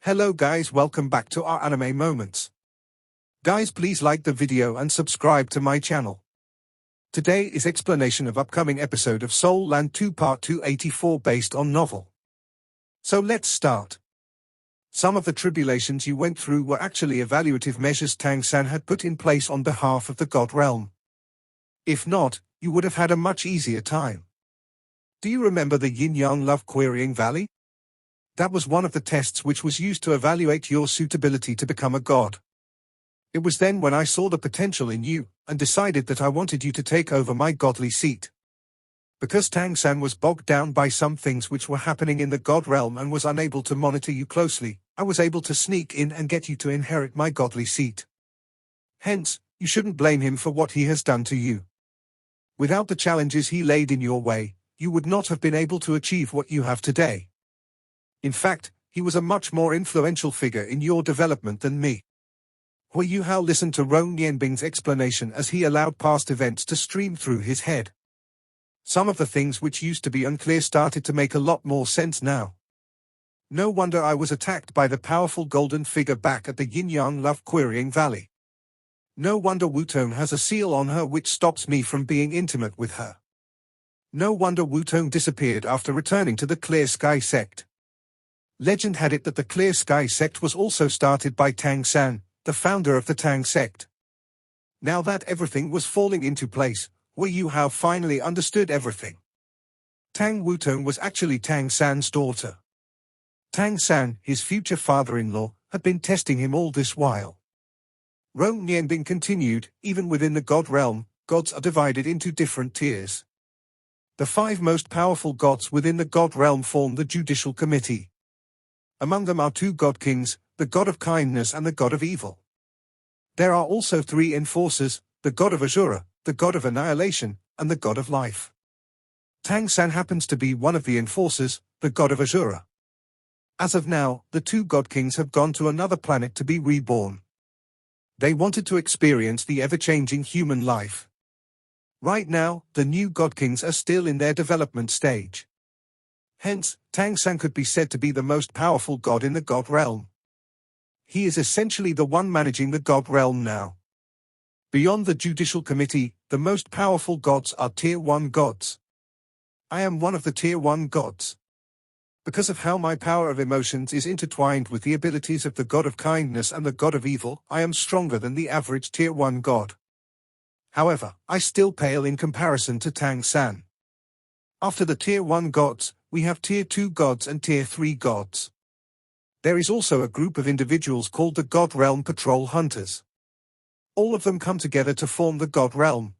Hello guys, welcome back to our anime moments. Guys, please like the video and subscribe to my channel. Today is explanation of upcoming episode of Soul Land 2 Part 284 based on novel. So let's start. Some of the tribulations you went through were actually evaluative measures Tang San had put in place on behalf of the God Realm. If not, you would have had a much easier time. Do you remember the Yin-Yang Love Querying Valley? That was one of the tests which was used to evaluate your suitability to become a god. It was then when I saw the potential in you, and decided that I wanted you to take over my godly seat. Because Tang San was bogged down by some things which were happening in the God Realm and was unable to monitor you closely, I was able to sneak in and get you to inherit my godly seat. Hence, you shouldn't blame him for what he has done to you. Without the challenges he laid in your way, you would not have been able to achieve what you have today. In fact, he was a much more influential figure in your development than me. Hui Yuhao listened to Rong Nianbing's explanation as he allowed past events to stream through his head. Some of the things which used to be unclear started to make a lot more sense now. No wonder I was attacked by the powerful golden figure back at the Yin-Yang Love Querying Valley. No wonder Wutong has a seal on her which stops me from being intimate with her. No wonder Wutong disappeared after returning to the Clear Sky sect. Legend had it that the Clear Sky sect was also started by Tang San, the founder of the Tang sect. Now that everything was falling into place, Hui Yuhao finally understood everything. Tang Wutong was actually Tang San's daughter. Tang San, his future father-in-law, had been testing him all this while. Rong Nianbing continued, even within the God realm, gods are divided into different tiers. The 5 most powerful gods within the God realm form the Judicial Committee. Among them are 2 God Kings, the God of Kindness and the God of Evil. There are also 3 enforcers, the God of Azura, the God of Annihilation, and the God of Life. Tang San happens to be one of the enforcers, the God of Azura. As of now, the 2 God Kings have gone to another planet to be reborn. They wanted to experience the ever-changing human life. Right now, the new God Kings are still in their development stage. Hence, Tang San could be said to be the most powerful god in the God realm. He is essentially the one managing the God realm now. Beyond the Judicial Committee, the most powerful gods are Tier 1 gods. I am one of the Tier 1 gods. Because of how my power of emotions is intertwined with the abilities of the God of Kindness and the God of Evil, I am stronger than the average Tier 1 god. However, I still pale in comparison to Tang San. After the Tier 1 gods, we have Tier 2 gods and Tier 3 gods. There is also a group of individuals called the God Realm Patrol Hunters. All of them come together to form the God Realm.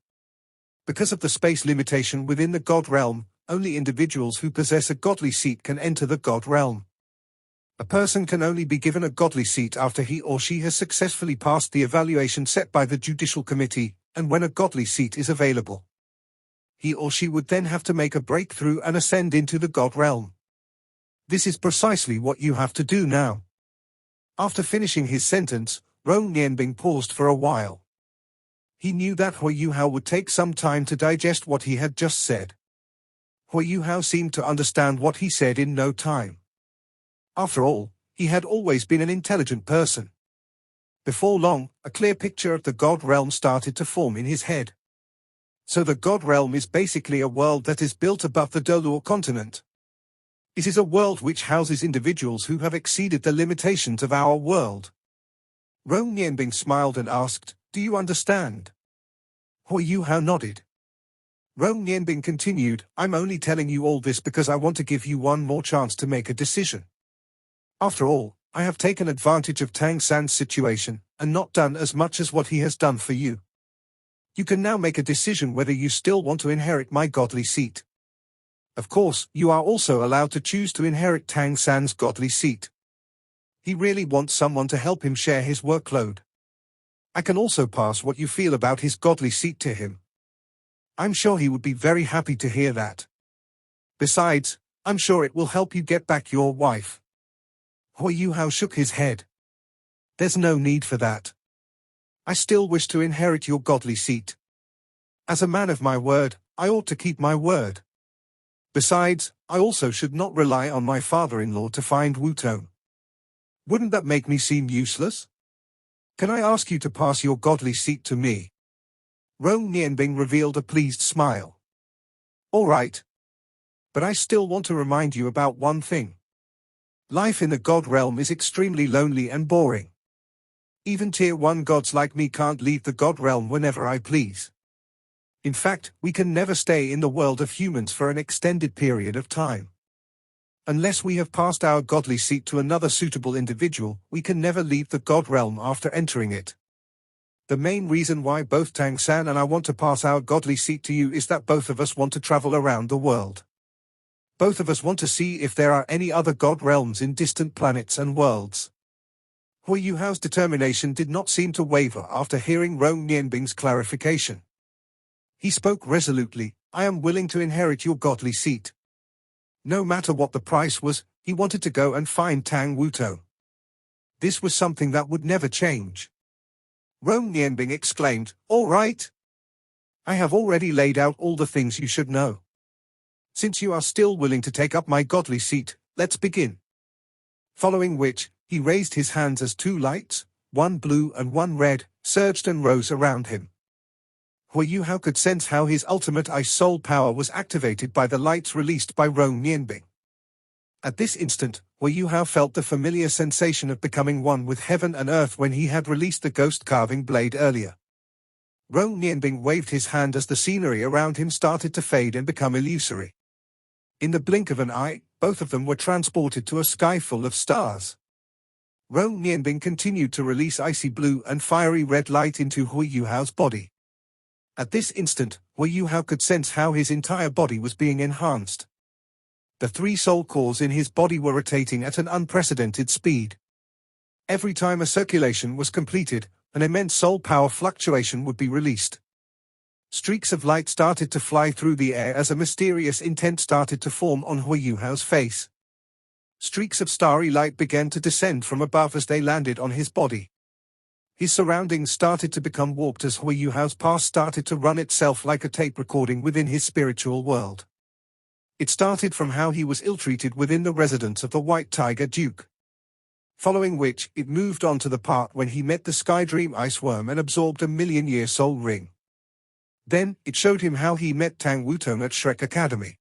Because of the space limitation within the God Realm, only individuals who possess a godly seat can enter the God Realm. A person can only be given a godly seat after he or she has successfully passed the evaluation set by the Judicial Committee, and when a godly seat is available. He or she would then have to make a breakthrough and ascend into the God Realm. This is precisely what you have to do now. After finishing his sentence, Rong Nianbing paused for a while. He knew that Hui Yuhao would take some time to digest what he had just said. Hui Yuhao seemed to understand what he said in no time. After all, he had always been an intelligent person. Before long, a clear picture of the God Realm started to form in his head. So the God Realm is basically a world that is built above the Dolor continent. It is a world which houses individuals who have exceeded the limitations of our world. Rong Nianbing smiled and asked, "Do you understand?" Hui Yuhao nodded. Rong Nianbing continued, "I'm only telling you all this because I want to give you one more chance to make a decision. After all, I have taken advantage of Tang San's situation, and not done as much as what he has done for you. You can now make a decision whether you still want to inherit my godly seat. Of course, you are also allowed to choose to inherit Tang San's godly seat. He really wants someone to help him share his workload. I can also pass what you feel about his godly seat to him. I'm sure he would be very happy to hear that. Besides, I'm sure it will help you get back your wife." Hui Yuhao shook his head. "There's no need for that. I still wish to inherit your godly seat. As a man of my word, I ought to keep my word. Besides, I also should not rely on my father-in-law to find Wutong. Wouldn't that make me seem useless? Can I ask you to pass your godly seat to me? Rong Nianbing revealed a pleased smile. All right. But I still want to remind you about one thing. Life in the God realm is extremely lonely and boring. Even tier 1 gods like me can't leave the God realm whenever I please. In fact, we can never stay in the world of humans for an extended period of time. Unless we have passed our godly seat to another suitable individual, we can never leave the God realm after entering it. The main reason why both Tang San and I want to pass our godly seat to you is that both of us want to travel around the world. Both of us want to see if there are any other God realms in distant planets and worlds. Hui Yuhao's determination did not seem to waver after hearing Rong Nianbing's clarification. He spoke resolutely, I am willing to inherit your godly seat. No matter what the price was, he wanted to go and find Tang Wuto. This was something that would never change. Rong Nianbing exclaimed, all right. I have already laid out all the things you should know. Since you are still willing to take up my godly seat, let's begin. Following which, he raised his hands as two lights, one blue and one red, surged and rose around him. Hui Yuhao could sense how his ultimate ice soul power was activated by the lights released by Rong Nianbing. At this instant, Hui Yuhao felt the familiar sensation of becoming one with heaven and earth when he had released the ghost carving blade earlier. Rong Nianbing waved his hand as the scenery around him started to fade and become illusory. In the blink of an eye, both of them were transported to a sky full of stars. Rong Nianbing continued to release icy blue and fiery red light into Hui Yuhao's body. At this instant, Hui Yuhao could sense how his entire body was being enhanced. The 3 soul cores in his body were rotating at an unprecedented speed. Every time a circulation was completed, an immense soul power fluctuation would be released. Streaks of light started to fly through the air as a mysterious intent started to form on Hui Yuhao's face. Streaks of starry light began to descend from above as they landed on his body. His surroundings started to become warped as Hui Yuhao's past started to run itself like a tape recording within his spiritual world. It started from how he was ill-treated within the residence of the White Tiger Duke. Following which, it moved on to the part when he met the Sky Dream Ice Worm and absorbed a million-year soul ring. Then, it showed him how he met Tang Wuto at Shrek Academy.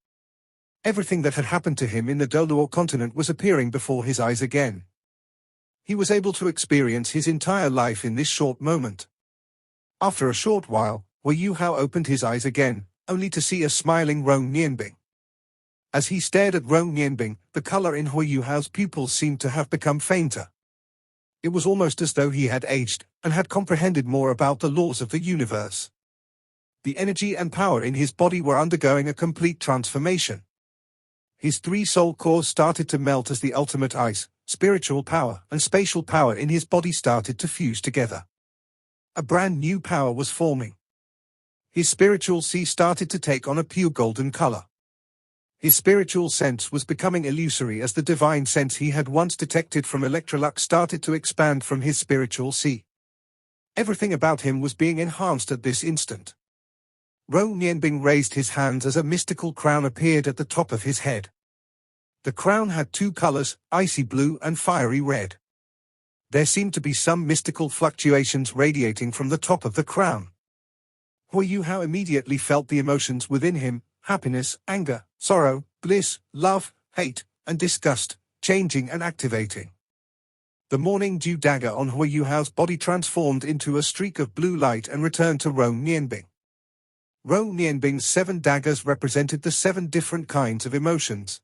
Everything that had happened to him in the Doluo continent was appearing before his eyes again. He was able to experience his entire life in this short moment. After a short while, Hui Yuhao opened his eyes again, only to see a smiling Rong Nianbing. As he stared at Rong Nianbing, the color in Hui Yuhao's pupils seemed to have become fainter. It was almost as though he had aged, and had comprehended more about the laws of the universe. The energy and power in his body were undergoing a complete transformation. His 3 soul cores started to melt as the ultimate ice, spiritual power, and spatial power in his body started to fuse together. A brand new power was forming. His spiritual sea started to take on a pure golden color. His spiritual sense was becoming illusory as the divine sense he had once detected from Electrolux started to expand from his spiritual sea. Everything about him was being enhanced at this instant. Rong Nianbing raised his hands as a mystical crown appeared at the top of his head. The crown had 2 colors, icy blue and fiery red. There seemed to be some mystical fluctuations radiating from the top of the crown. Hui Yuhao immediately felt the emotions within him, happiness, anger, sorrow, bliss, love, hate, and disgust, changing and activating. The morning dew dagger on Hui Yuhao's body transformed into a streak of blue light and returned to Rong Nianbing. Rong Nianbing's 7 daggers represented the 7 different kinds of emotions.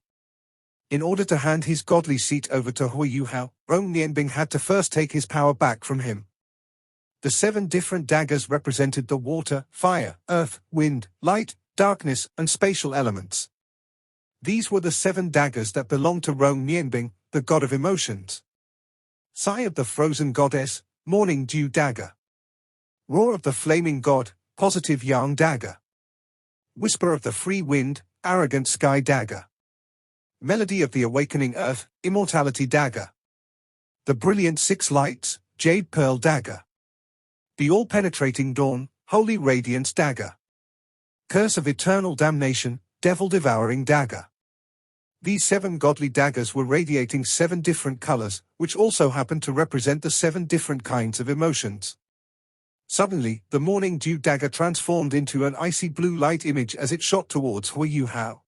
In order to hand his godly seat over to Hui Yuhao, Rong Nianbing had to first take his power back from him. The 7 different daggers represented the water, fire, earth, wind, light, darkness, and spatial elements. These were the 7 daggers that belonged to Rong Nianbing, the god of emotions. Sigh of the frozen goddess, morning dew dagger. Roar of the flaming god, positive yang dagger. Whisper of the free wind, arrogant sky dagger. Melody of the awakening earth, immortality dagger. The brilliant 6 lights, jade pearl dagger. The all-penetrating dawn, holy radiance dagger. Curse of eternal damnation, devil devouring dagger. These 7 godly daggers were radiating 7 different colors, which also happened to represent the 7 different kinds of emotions. Suddenly, the morning dew dagger transformed into an icy blue light image as it shot towards Hui Yuhao.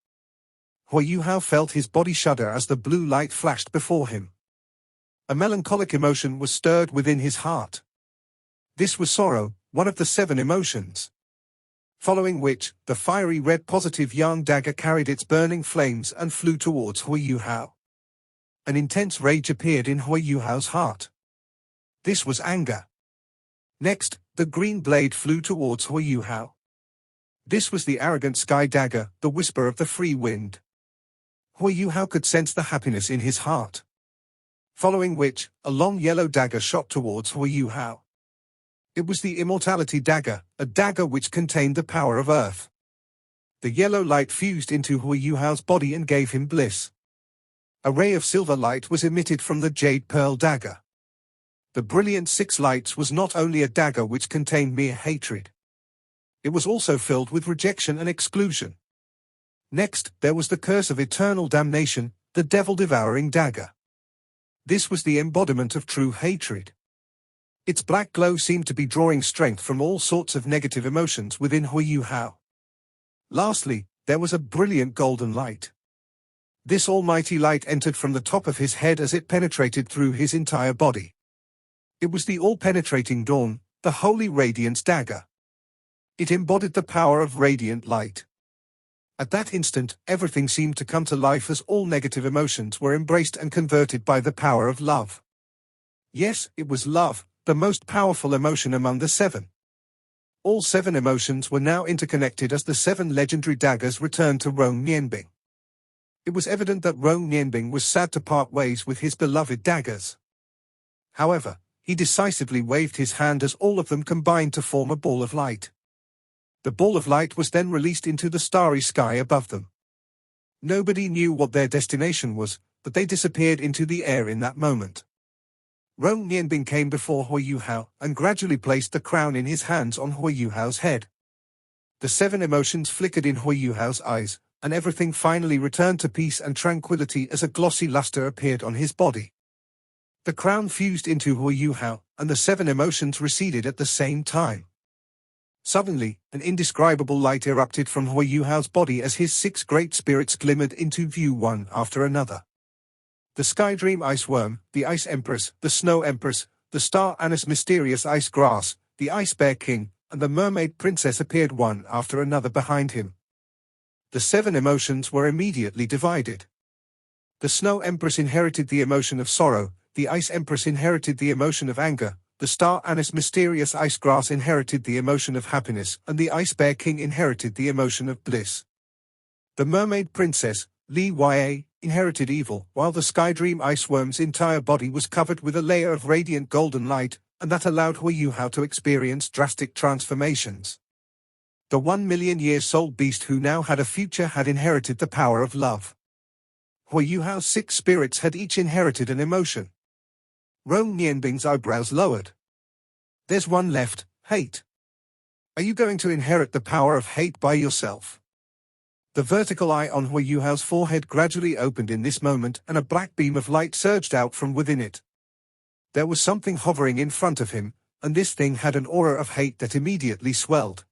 Hui Yuhao felt his body shudder as the blue light flashed before him. A melancholic emotion was stirred within his heart. This was sorrow, one of the 7 emotions. Following which, the fiery red positive yang dagger carried its burning flames and flew towards Hui Yuhao. An intense rage appeared in Hui Yuhao's heart. This was anger. Next, the green blade flew towards Hui Yuhao. This was the arrogant sky dagger, the whisper of the free wind. Hui Yuhao could sense the happiness in his heart. Following which, a long yellow dagger shot towards Hui Yuhao. It was the immortality dagger, a dagger which contained the power of earth. The yellow light fused into Hui Yuhao's body and gave him bliss. A ray of silver light was emitted from the jade pearl dagger. The brilliant 6 lights was not only a dagger which contained mere hatred. It was also filled with rejection and exclusion. Next, there was the curse of eternal damnation, the devil-devouring dagger. This was the embodiment of true hatred. Its black glow seemed to be drawing strength from all sorts of negative emotions within Hui Yuhao. Lastly, there was a brilliant golden light. This almighty light entered from the top of his head as it penetrated through his entire body. It was the all-penetrating dawn, the holy radiance dagger. It embodied the power of radiant light. At that instant, everything seemed to come to life as all negative emotions were embraced and converted by the power of love. Yes, it was love, the most powerful emotion among the 7. All 7 emotions were now interconnected as the 7 legendary daggers returned to Rong Nianbing. It was evident that Rong Nianbing was sad to part ways with his beloved daggers. However, he decisively waved his hand as all of them combined to form a ball of light. The ball of light was then released into the starry sky above them. Nobody knew what their destination was, but they disappeared into the air in that moment. Rong Nianbing came before Hui Yuhao and gradually placed the crown in his hands on Hui Yuhao's head. The 7 emotions flickered in Hui Yuhao's eyes, and everything finally returned to peace and tranquility as a glossy luster appeared on his body. The crown fused into Hui Yuhao, and the 7 emotions receded at the same time. Suddenly, an indescribable light erupted from Hui Yuhao's body as his 6 great spirits glimmered into view one after another. The Sky Dream Ice Worm, the Ice Empress, the Snow Empress, the Star Anise Mysterious Ice Grass, the Ice Bear King, and the Mermaid Princess appeared one after another behind him. The 7 emotions were immediately divided. The Snow Empress inherited the emotion of sorrow, the Ice Empress inherited the emotion of anger, the Star Anise Mysterious Ice Grass inherited the emotion of happiness, and the Ice Bear King inherited the emotion of bliss. The Mermaid Princess, Li Ya, inherited evil, while the Sky Dream Ice Worm's entire body was covered with a layer of radiant golden light, and that allowed Hui Yuhao to experience drastic transformations. The 1,000,000-year soul beast who now had a future had inherited the power of love. Hui Yuhao's 6 spirits had each inherited an emotion. Rong Nianbing's eyebrows lowered. There's one left, hate. Are you going to inherit the power of hate by yourself? The vertical eye on Hui Yuhao's forehead gradually opened in this moment and a black beam of light surged out from within it. There was something hovering in front of him, and this thing had an aura of hate that immediately swelled.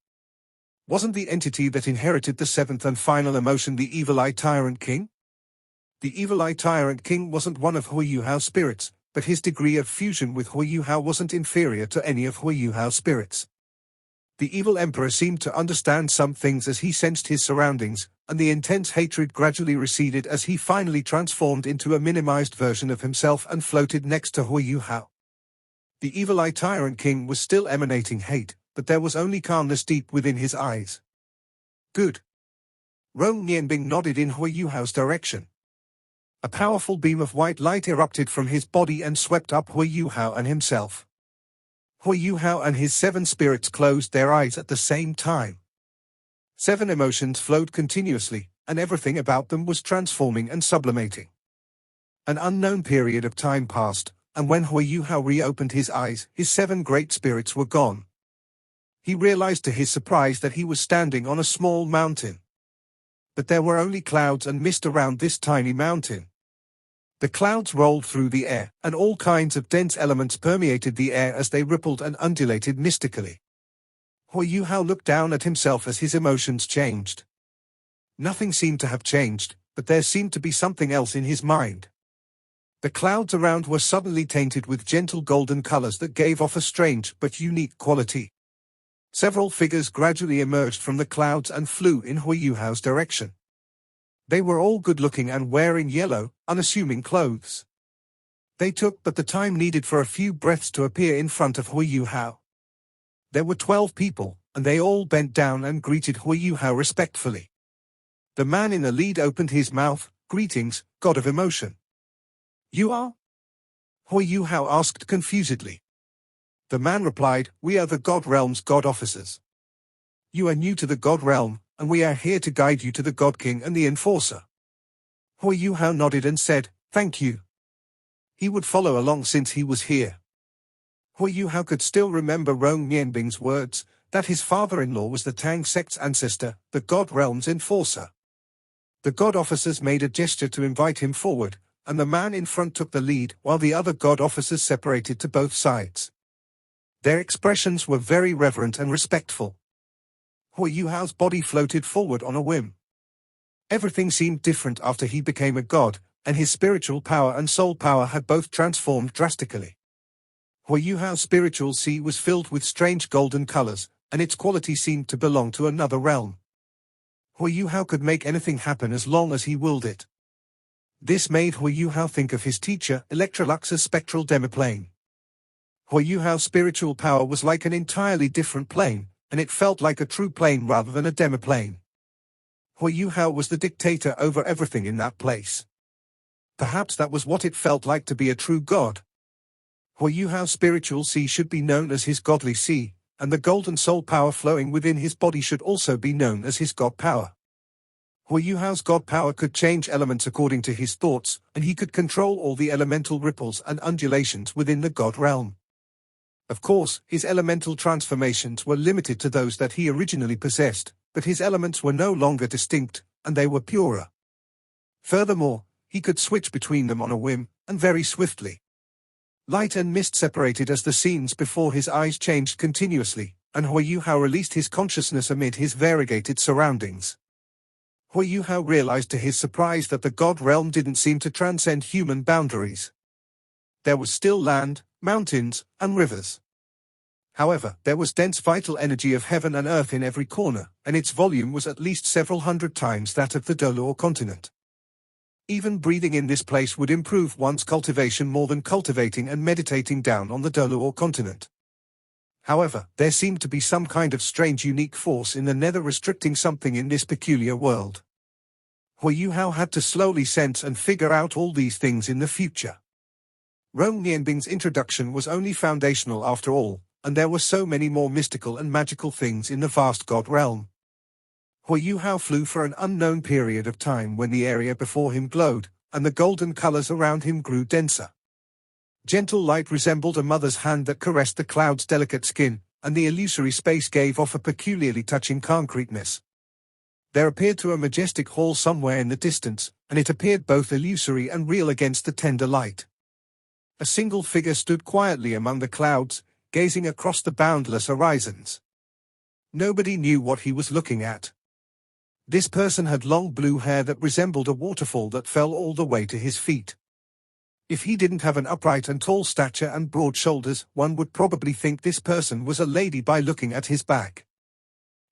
Wasn't the entity that inherited the 7th and final emotion the Evil Eye Tyrant King? The Evil Eye Tyrant King wasn't one of Hui Yuhao's spirits, but his degree of fusion with Hui Yuhao wasn't inferior to any of Hui Yuhao's spirits. The evil emperor seemed to understand some things as he sensed his surroundings, and the intense hatred gradually receded as he finally transformed into a minimized version of himself and floated next to Hui Yuhao. The Evil Eye Tyrant King was still emanating hate, but there was only calmness deep within his eyes. Good. Rong Nianbing nodded in Hui Yuhao's direction. A powerful beam of white light erupted from his body and swept up Hui Yuhao and himself. Hui Yuhao and his 7 spirits closed their eyes at the same time. 7 emotions flowed continuously, and everything about them was transforming and sublimating. An unknown period of time passed, and when Hui Yuhao reopened his eyes, his 7 great spirits were gone. He realized to his surprise that he was standing on a small mountain. But there were only clouds and mist around this tiny mountain. The clouds rolled through the air, and all kinds of dense elements permeated the air as they rippled and undulated mystically. Hui Yuhao looked down at himself as his emotions changed. Nothing seemed to have changed, but there seemed to be something else in his mind. The clouds around were suddenly tainted with gentle golden colors that gave off a strange but unique quality. Several figures gradually emerged from the clouds and flew in Hui Yuhao's direction. They were all good-looking and wearing yellow, unassuming clothes. They took but the time needed for a few breaths to appear in front of Hui Yuhao. There were 12 people, and they all bent down and greeted Hui Yuhao respectfully. The man in the lead opened his mouth. "Greetings, God of Emotion." "You are?" Hui Yuhao asked confusedly. The man replied, "We are the God Realm's God officers. You are new to the God Realm, and we are here to guide you to the God King and the Enforcer." Hui Yuhao nodded and said, "Thank you." He would follow along since he was here. Hui Yuhao could still remember Rong Nianbing's words, that his father-in-law was the Tang sect's ancestor, the God Realm's Enforcer. The God officers made a gesture to invite him forward, and the man in front took the lead while the other God officers separated to both sides. Their expressions were very reverent and respectful. Hui Yuhao's body floated forward on a whim. Everything seemed different after he became a god, and his spiritual power and soul power had both transformed drastically. Hui Yuhao's spiritual sea was filled with strange golden colors, and its quality seemed to belong to another realm. Hui Yuhao could make anything happen as long as he willed it. This made Hui Yuhao think of his teacher, Electrolux's spectral demiplane. Hui Yuhao's spiritual power was like an entirely different plane, and it felt like a true plane rather than a demiplane. Hui Yuhao was the dictator over everything in that place. Perhaps that was what it felt like to be a true god. Hui Yuhao's spiritual sea should be known as his godly sea, and the golden soul power flowing within his body should also be known as his god power. Hui Yuhao's god power could change elements according to his thoughts, and he could control all the elemental ripples and undulations within the god realm. Of course, his elemental transformations were limited to those that he originally possessed, but his elements were no longer distinct, and they were purer. Furthermore, he could switch between them on a whim, and very swiftly. Light and mist separated as the scenes before his eyes changed continuously, and Hui Yuhao released his consciousness amid his variegated surroundings. Hui Yuhao realized to his surprise that the god realm didn't seem to transcend human boundaries. There was still land, mountains, and rivers. However, there was dense vital energy of heaven and earth in every corner, and its volume was at least several hundred times that of the Dolor continent. Even breathing in this place would improve one's cultivation more than cultivating and meditating down on the Dolor continent. However, there seemed to be some kind of strange unique force in the nether restricting something in this peculiar world. Hui Yuhao had to slowly sense and figure out all these things in the future. Rong Nianbing's introduction was only foundational after all, and there were so many more mystical and magical things in the vast god realm. Hui Yuhao flew for an unknown period of time when the area before him glowed, and the golden colors around him grew denser. Gentle light resembled a mother's hand that caressed the cloud's delicate skin, and the illusory space gave off a peculiarly touching concreteness. There appeared to a majestic hall somewhere in the distance, and it appeared both illusory and real against the tender light. A single figure stood quietly among the clouds, gazing across the boundless horizons. Nobody knew what he was looking at. This person had long blue hair that resembled a waterfall that fell all the way to his feet. If he didn't have an upright and tall stature and broad shoulders, one would probably think this person was a lady by looking at his back.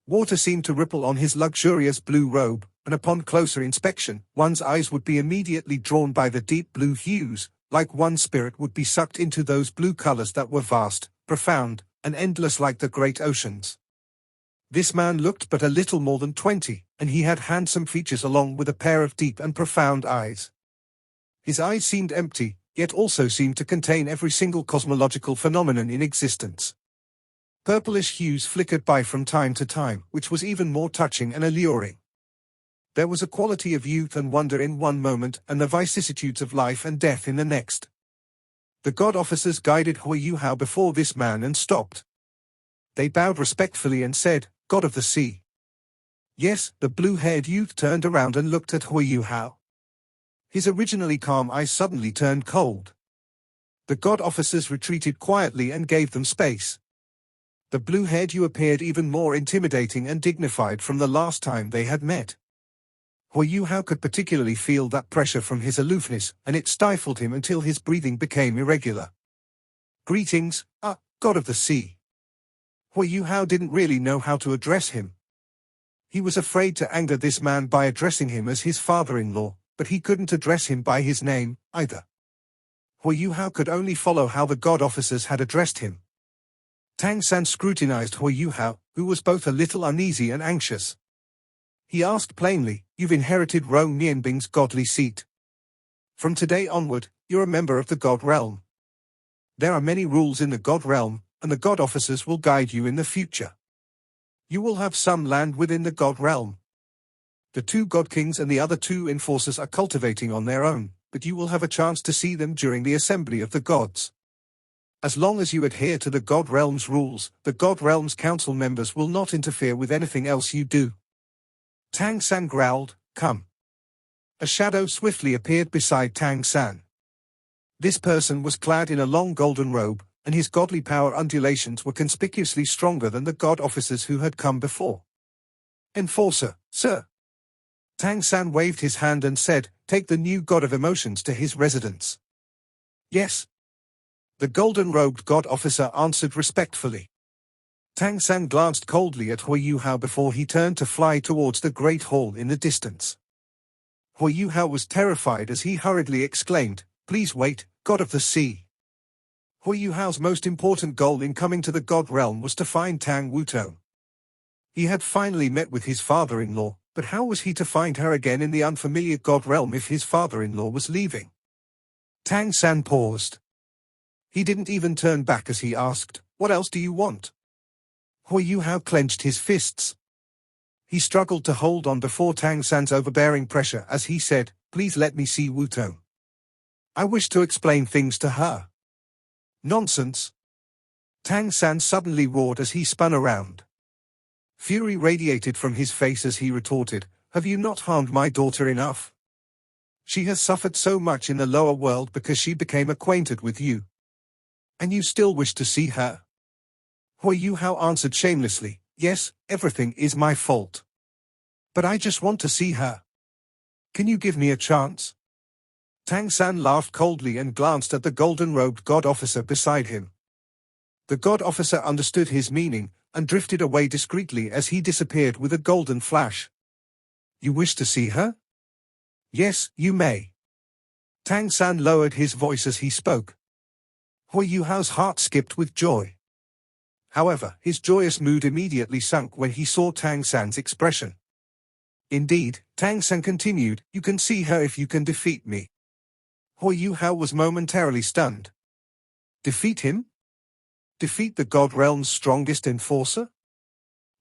Water seemed to ripple on his luxurious blue robe, and upon closer inspection, one's eyes would be immediately drawn by the deep blue hues, like one's spirit would be sucked into those blue colors that were vast, profound, and endless like the great oceans. This man looked but a little more than 20, and he had handsome features along with a pair of deep and profound eyes. His eyes seemed empty, yet also seemed to contain every single cosmological phenomenon in existence. Purplish hues flickered by from time to time, which was even more touching and alluring. There was a quality of youth and wonder in one moment, and the vicissitudes of life and death in the next. The god officers guided Hui Yuhao before this man and stopped. They bowed respectfully and said, "God of the sea. Yes, the blue-haired youth turned around and looked at Hui Yu Hao. His originally calm eyes suddenly turned cold. The god officers retreated quietly and gave them space. The blue-haired youth appeared even more intimidating and dignified from the last time they had met. Hui Yu Hao could particularly feel that pressure from his aloofness, and it stifled him until his breathing became irregular. Greetings, god of the sea. Hui Yu Hao didn't really know how to address him. He was afraid to anger this man by addressing him as his father-in-law, but he couldn't address him by his name, either. Hui Yu Hao could only follow how the god officers had addressed him. Tang San scrutinized Hui Yu Hao, who was both a little uneasy and anxious. He asked plainly, "You've inherited Rong Nianbing's godly seat. From today onward, you're a member of the god realm. There are many rules in the god realm, and the god officers will guide you in the future. You will have some land within the god realm. The two god kings and the other two enforcers are cultivating on their own, but you will have a chance to see them during the assembly of the gods. As long as you adhere to the god realm's rules, the god realm's council members will not interfere with anything else you do." Tang San growled, "Come." A shadow swiftly appeared beside Tang San. This person was clad in a long golden robe, and his godly power undulations were conspicuously stronger than the god officers who had come before. "Enforcer, sir." Tang San waved his hand and said, "Take the new god of emotions to his residence." "Yes." The golden-robed god officer answered respectfully. Tang San glanced coldly at Hui Yu Hao before he turned to fly towards the great hall in the distance. Hui Yu Hao was terrified as he hurriedly exclaimed, "Please wait, god of the sea." Hui Yu Hao's most important goal in coming to the god realm was to find Tang Wutong. He had finally met with his father-in-law, but how was he to find her again in the unfamiliar god realm if his father-in-law was leaving? Tang San paused. He didn't even turn back as he asked, "What else do you want?" Hui Yu Hao clenched his fists. He struggled to hold on before Tang San's overbearing pressure as he said, "Please let me see Wutong. I wish to explain things to her." "Nonsense!" Tang San suddenly roared as he spun around. Fury radiated from his face as he retorted, "Have you not harmed my daughter enough? She has suffered so much in the lower world because she became acquainted with you. And you still wish to see her?" Hui Yu Hao answered shamelessly, "Yes, everything is my fault. But I just want to see her. Can you give me a chance?" Tang San laughed coldly and glanced at the golden-robed god officer beside him. The god officer understood his meaning, and drifted away discreetly as he disappeared with a golden flash. "You wish to see her?" "Yes, you may." Tang San lowered his voice as he spoke. Hui Yu Hao's heart skipped with joy. However, his joyous mood immediately sunk when he saw Tang San's expression. "Indeed," Tang San continued, "you can see her if you can defeat me." Hui Yu Hao was momentarily stunned. Defeat him? Defeat the God Realm's strongest enforcer?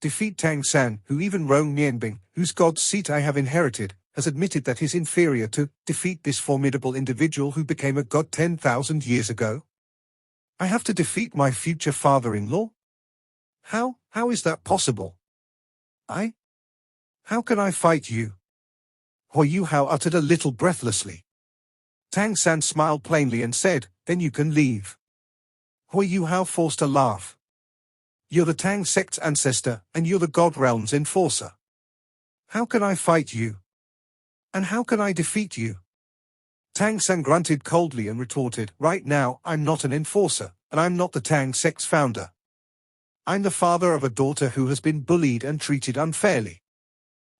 Defeat Tang San, who even Rong Nianbing, whose god's seat I have inherited, has admitted that is inferior to, defeat this formidable individual who became a god 10,000 years ago? I have to defeat my future father-in-law? How is that possible? How can I fight you? Hui Yu Hao uttered a little breathlessly. Tang San smiled plainly and said, "Then you can leave." Hui Yu Hao forced a laugh. "You're the Tang sect's ancestor, and you're the God Realm's enforcer. How can I fight you? And how can I defeat you?" Tang San grunted coldly and retorted, "Right now, I'm not an enforcer, and I'm not the Tang sect's founder. I'm the father of a daughter who has been bullied and treated unfairly.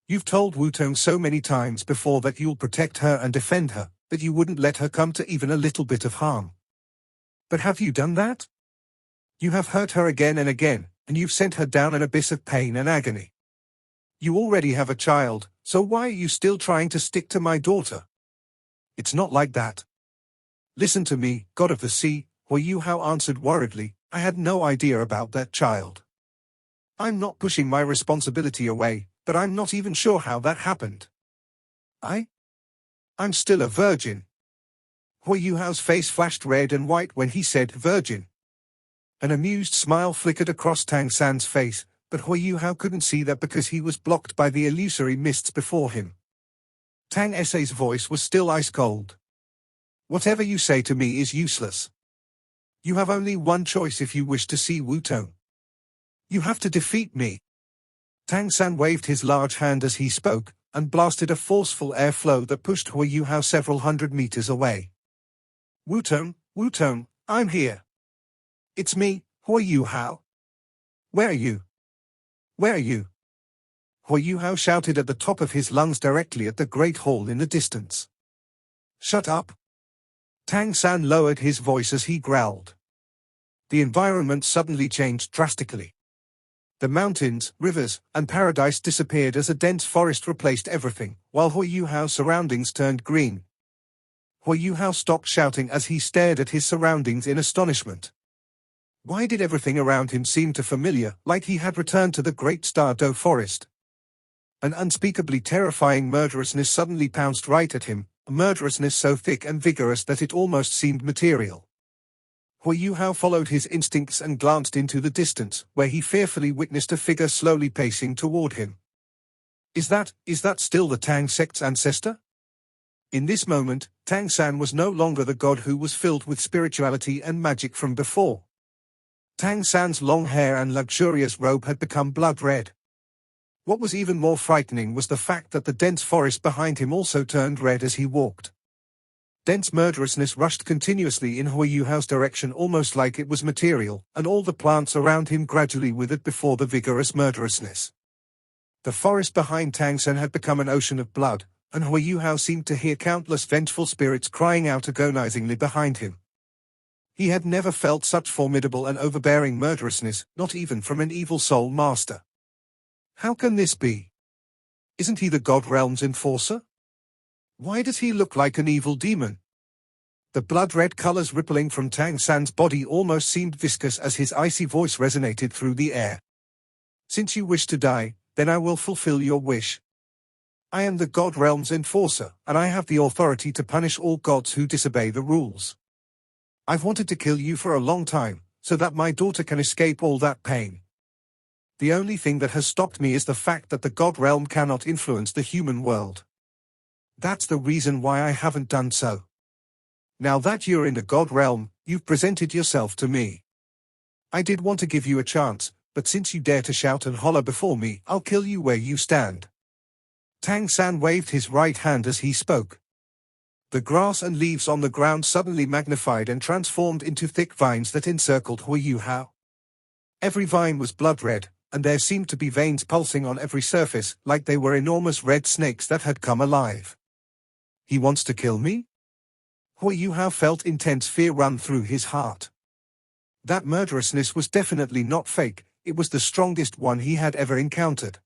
You've told Wutong so many times before that you'll protect her and defend her, that you wouldn't let her come to even a little bit of harm. But have you done that? You have hurt her again and again, and you've sent her down an abyss of pain and agony. You already have a child, so why are you still trying to stick to my daughter? It's not like that. Listen to me, God of the Sea," Hui Yu Hao answered worriedly, "I had no idea about that child. I'm not pushing my responsibility away, but I'm not even sure how that happened. I'm still a virgin." Hui Yu Hao's face flashed red and white when he said virgin. An amused smile flickered across Tang San's face, But Hui Yuhao couldn't see that because he was blocked by the illusory mists before him. Tang Sa's voice was still ice cold. Whatever you say to me is useless. You have only one choice if you wish to see Wu Tong. You have to defeat me. Tang San waved his large hand as he spoke, and blasted a forceful airflow that pushed Hui Yuhao several hundred meters away. Wu Tong, I'm here. It's me, Hui Yuhao. Where are you? Where are you? Hui Yuhao shouted at the top of his lungs directly at the great hall in the distance. Shut up. Tang San lowered his voice as he growled. The environment suddenly changed drastically. The mountains, rivers, and paradise disappeared as a dense forest replaced everything, while Hui Yuhao's surroundings turned green. Hui Yuhao stopped shouting as he stared at his surroundings in astonishment. Why did everything around him seem too familiar, like he had returned to the great Star Do forest? An unspeakably terrifying murderousness suddenly pounced right at him, a murderousness so thick and vigorous that it almost seemed material. Hui Yuhao followed his instincts and glanced into the distance, where he fearfully witnessed a figure slowly pacing toward him. Is that still the Tang sect's ancestor? In this moment, Tang San was no longer the god who was filled with spirituality and magic from before. Tang San's long hair and luxurious robe had become blood red. What was even more frightening was the fact that the dense forest behind him also turned red as he walked. Dense murderousness rushed continuously in Hui Yuhao's direction almost like it was material, and all the plants around him gradually withered before the vigorous murderousness. The forest behind Tang San had become an ocean of blood, and Hui Yuhao seemed to hear countless vengeful spirits crying out agonizingly behind him. He had never felt such formidable and overbearing murderousness, not even from an evil soul master. How can this be? Isn't he the God Realm's enforcer? Why does he look like an evil demon? The blood-red colors rippling from Tang San's body almost seemed viscous as his icy voice resonated through the air. Since you wish to die, then I will fulfill your wish. I am the God Realm's enforcer, and I have the authority to punish all gods who disobey the rules. I've wanted to kill you for a long time, so that my daughter can escape all that pain. The only thing that has stopped me is the fact that the God Realm cannot influence the human world. That's the reason why I haven't done so. Now that you're in the God Realm, you've presented yourself to me. I did want to give you a chance, but since you dare to shout and holler before me, I'll kill you where you stand. Tang San waved his right hand as he spoke. The grass and leaves on the ground suddenly magnified and transformed into thick vines that encircled Hui Yuhao. Every vine was blood red, and there seemed to be veins pulsing on every surface, like they were enormous red snakes that had come alive. He wants to kill me? Hui Yuhao felt intense fear run through his heart. That murderousness was definitely not fake, it was the strongest one he had ever encountered.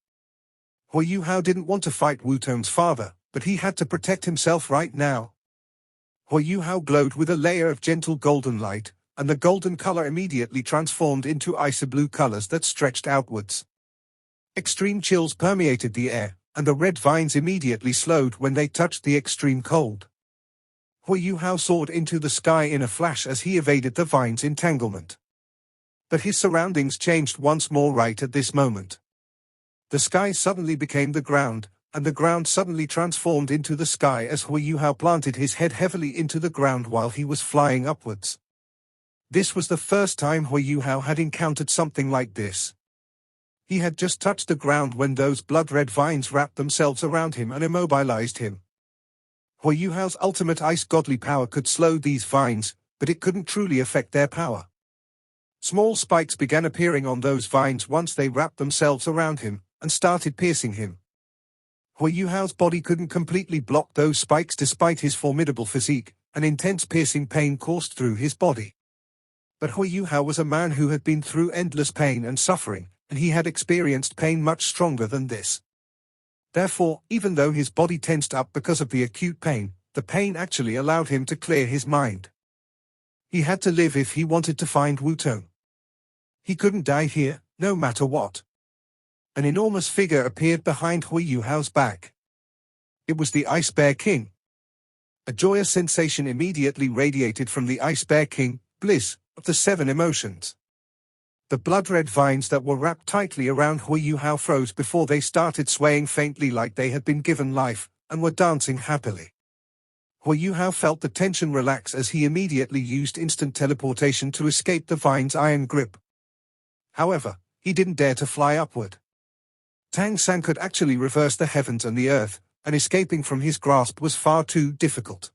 Hui Yuhao didn't want to fight Wu Tong's father, but he had to protect himself right now. Hui Yuhao glowed with a layer of gentle golden light, and the golden color immediately transformed into icy blue colors that stretched outwards. Extreme chills permeated the air, and the red vines immediately slowed when they touched the extreme cold. Hui Yuhao soared into the sky in a flash as he evaded the vine's entanglement. But his surroundings changed once more right at this moment. The sky suddenly became the ground, and the ground suddenly transformed into the sky as Hui Yuhao planted his head heavily into the ground while he was flying upwards. This was the first time Hui Yuhao had encountered something like this. He had just touched the ground when those blood-red vines wrapped themselves around him and immobilized him. Hui Yuhao's ultimate ice godly power could slow these vines, but it couldn't truly affect their power. Small spikes began appearing on those vines once they wrapped themselves around him, and started piercing him. Hui Yuhao's body couldn't completely block those spikes despite his formidable physique, an intense piercing pain coursed through his body. But Hui Yuhao was a man who had been through endless pain and suffering, and he had experienced pain much stronger than this. Therefore, even though his body tensed up because of the acute pain, the pain actually allowed him to clear his mind. He had to live if he wanted to find Wu Tong. He couldn't die here, no matter what. An enormous figure appeared behind Hui Yuhao's back. It was the Ice Bear King. A joyous sensation immediately radiated from the Ice Bear King, bliss, of the 7 emotions. The blood-red vines that were wrapped tightly around Hui Yuhao froze before they started swaying faintly like they had been given life, and were dancing happily. Hui Yuhao felt the tension relax as he immediately used instant teleportation to escape the vine's iron grip. However, he didn't dare to fly upward. Tang San could actually reverse the heavens and the earth, and escaping from his grasp was far too difficult.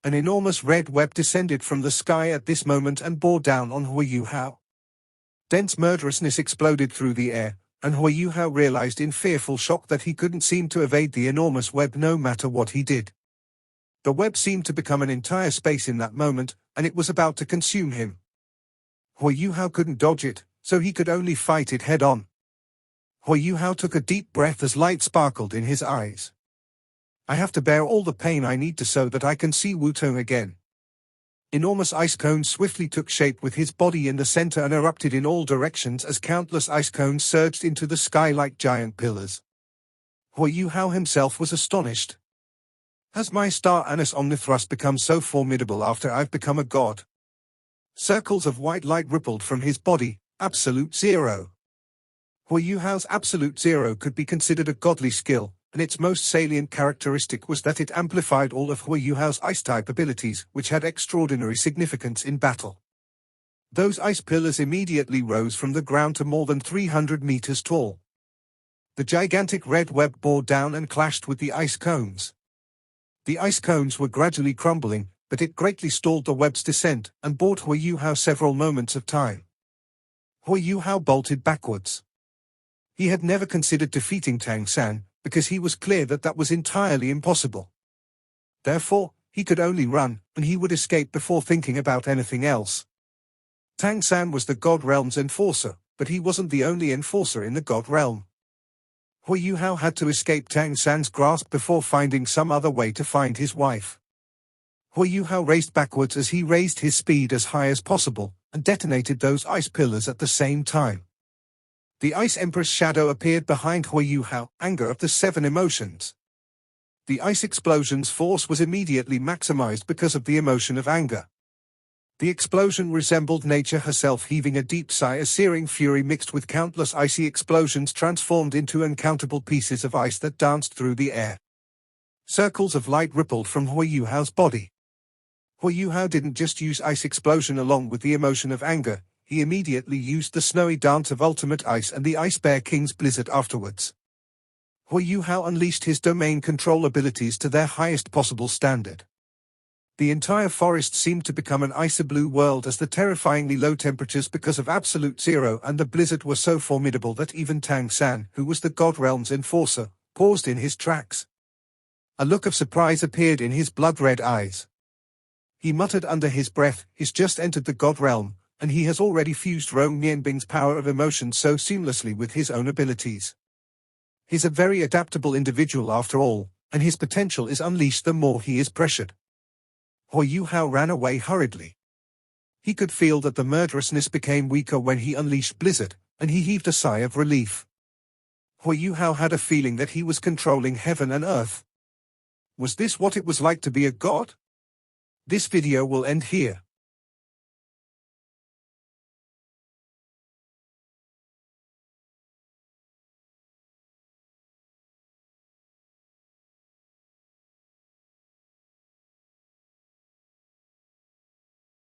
An enormous red web descended from the sky at this moment and bore down on Hui Yuhao. Dense murderousness exploded through the air, and Hui Yuhao realized in fearful shock that he couldn't seem to evade the enormous web no matter what he did. The web seemed to become an entire space in that moment, and it was about to consume him. Hui Yuhao couldn't dodge it, so he could only fight it head-on. Hui Yuhao took a deep breath as light sparkled in his eyes. I have to bear all the pain I need to so that I can see Wutong again. Enormous ice cones swiftly took shape with his body in the center and erupted in all directions as countless ice cones surged into the sky like giant pillars. Hui Yuhao himself was astonished. Has my star anise omnithrust become so formidable after I've become a god? Circles of white light rippled from his body, absolute zero. Hui Yuhao's absolute zero could be considered a godly skill, and its most salient characteristic was that it amplified all of Hui Yuhao's ice-type abilities, which had extraordinary significance in battle. Those ice pillars immediately rose from the ground to more than 300 meters tall. The gigantic red web bore down and clashed with the ice cones. The ice cones were gradually crumbling, but it greatly stalled the web's descent and bought Hui Yuhao several moments of time. Hui Yuhao bolted backwards. He had never considered defeating Tang San, because he was clear that that was entirely impossible. Therefore, he could only run, and he would escape before thinking about anything else. Tang San was the God Realm's enforcer, but he wasn't the only enforcer in the God Realm. Hui Yuhao had to escape Tang San's grasp before finding some other way to find his wife. Hui Yuhao raced backwards as he raised his speed as high as possible, and detonated those ice pillars at the same time. The Ice Emperor's shadow appeared behind Hui Yuhao, anger of the 7 emotions. The ice explosion's force was immediately maximized because of the emotion of anger. The explosion resembled nature herself heaving a deep sigh as searing fury mixed with countless icy explosions transformed into uncountable pieces of ice that danced through the air. Circles of light rippled from Hui Yuhao's body. Hui Yuhao didn't just use ice explosion along with the emotion of anger, he immediately used the snowy dance of ultimate ice and the Ice Bear King's blizzard afterwards. Hui Yuhao unleashed his domain control abilities to their highest possible standard. The entire forest seemed to become an icy blue world as the terrifyingly low temperatures because of absolute zero and the blizzard were so formidable that even Tang San, who was the God Realm's enforcer, paused in his tracks. A look of surprise appeared in his blood-red eyes. He muttered under his breath, "He's just entered the God Realm, and he has already fused Rong Nianbing's power of emotion so seamlessly with his own abilities. He's a very adaptable individual after all, and his potential is unleashed the more he is pressured." Hui Yuhao ran away hurriedly. He could feel that the murderousness became weaker when he unleashed Blizzard, and he heaved a sigh of relief. Hui Yuhao had a feeling that he was controlling heaven and earth. Was this what it was like to be a god? This video will end here.